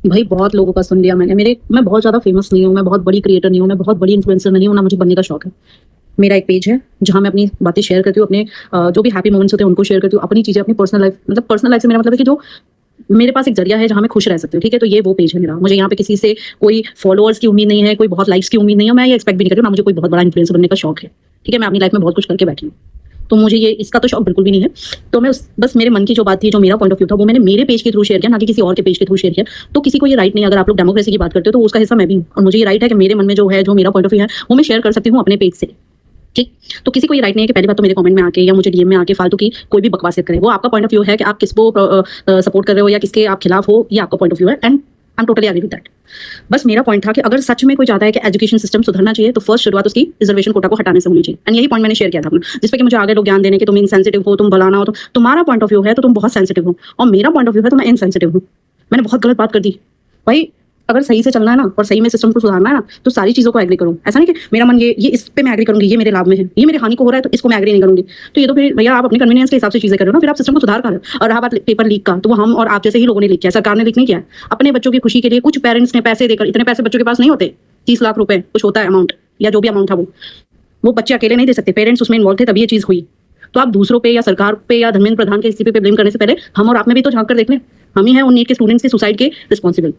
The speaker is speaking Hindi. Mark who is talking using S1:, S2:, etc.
S1: भाई बहुत लोगों का सुन लिया मैंने। मैं बहुत ज़्यादा फेमस नहीं हूँ, मैं बहुत बड़ी क्रिएटर नहीं हूँ, मैं बहुत बड़ी इन्फ्लुएंसर नहीं हूँ, ना मुझे बनने का शौक है। मेरा एक पेज है जहाँ मैं अपनी बातें शेयर करती हूँ, अपने जो भी हैप्पी मोमेंट्स होते हैं उनको शेयर करती हूँ, अपनी चीज़ें, अपनी पर्सनल लाइफ, मतलब पर्सनल लाइफ से मेरा मतलब है कि जो मेरे पास एक जरिया है जहाँ मैं खुश रह सकती हूँ। ठीक है, तो ये वो पेज है मेरा। मुझे यहाँ पे किसी से कोई फॉलोअर्स की उम्मीद नहीं है, कोई बहुत लाइक्स की उम्मीद नहीं है, मैं ये एक्सपेक्ट भी नहीं करती हूँ, ना मुझे कोई बहुत बड़ा इन्फ्लुएंसर बनने का शौक है। ठीक है, मैं अपनी लाइफ में बहुत कुछ करके बैठी हूँ, तो मुझे ये इसका तो शौक बिल्कुल भी नहीं है। तो मैं बस मेरे मन की जो बात थी, जो मेरा पॉइंट ऑफ व्यू था, वो मैंने मेरे पेज के थ्रू शेयर किया, ना कि किसी और के पेज के थ्रू शेयर किया। तो किसी को ये राइट नहीं, अगर आप लोग डेमोक्रेसी की बात करते हो तो उसका हिस्सा मैं भी हूँ, और मुझे ये राइट है कि मेरे मन में जो है, जो मेरा पॉइंट ऑफ व्यू है, वो मैं शेयर कर सकती हूँ अपने पेज से। ठीक, तो किसी को ये राइट नहीं है कि पहली बात तो मेरे कमेंट में आके या मुझे डीएम में आके फालतू की कोई भी बकवासियत करे। वो आपका पॉइंट ऑफ व्यू है कि आप किसको सपोर्ट कर रहे हो या किसके आप खिलाफ हो, ये आपका पॉइंट ऑफ व्यू है, and I am totally agree with that. बस मेरा पॉइंट था कि अगर सच में कोई चाहता है कि एजुकेशन सिस्टम सुधरना चाहिए, तो फर्स्ट शुरुआत उसकी रिजर्वेशन कोटा को हटाने से होनी चाहिए। एंड यही पॉइंट मैंने शेयर किया था अपना, जिसपे कि मुझे आगे लोग ज्ञान देने कि तुम इनसेंसिटिव हो, तुम फलाना हो, तो तुम्हारा पॉइंट ऑफ व्यू है तो तुम बहुत सेंसिटिव हो, और मेरा पॉइंट ऑफ व्यू है तो मैं इनसेंसिटिव हूँ। मैंने बहुत गलत बात कर दी भाई। अगर सही से चलना है ना, और सही में सिस्टम को सुधारना है ना, तो सारी चीजों को एग्री करूँ। ऐसा नहीं कि मेरा मन ये इस पे मैं एग्री करूंगी, ये मेरे लाभ में है, ये मेरे हानि को हो रहा है तो इसको मैं एग्री नहीं करूंगी। तो ये तो फिर भैया आप अपने कन्वीनियंस के हिसाब से चीजें कर रहे हो ना, फिर आप सिस्टम को सुधार कर रहे हो। और रहा बात पेपर लीक का, तो वो हम और आप जैसे ही लोगों ने लीक किया, सरकार ने लीक नहीं किया। अपने बच्चों की खुशी के लिए कुछ पेरेंट्स ने पैसे देकर, इतने पैसे बच्चों के पास नहीं होते, 30 लाख रुपए कुछ होता है अमाउंट, या जो भी अमाउंट था, वो बच्चे अकेले नहीं दे सकते, पेरेंट्स उसमें इन्वॉल्व थे, तभी ये चीज हुई। तो आप दूसरों पे या सरकार पे या धर्मेंद्र प्रधान के किसी पे ब्लेम करने से पहले हम और आप में भी तो झांक कर देख लें। हम ही हैं उन नीट के स्टूडेंट्स के सुसाइड के रिस्पॉन्सिबल।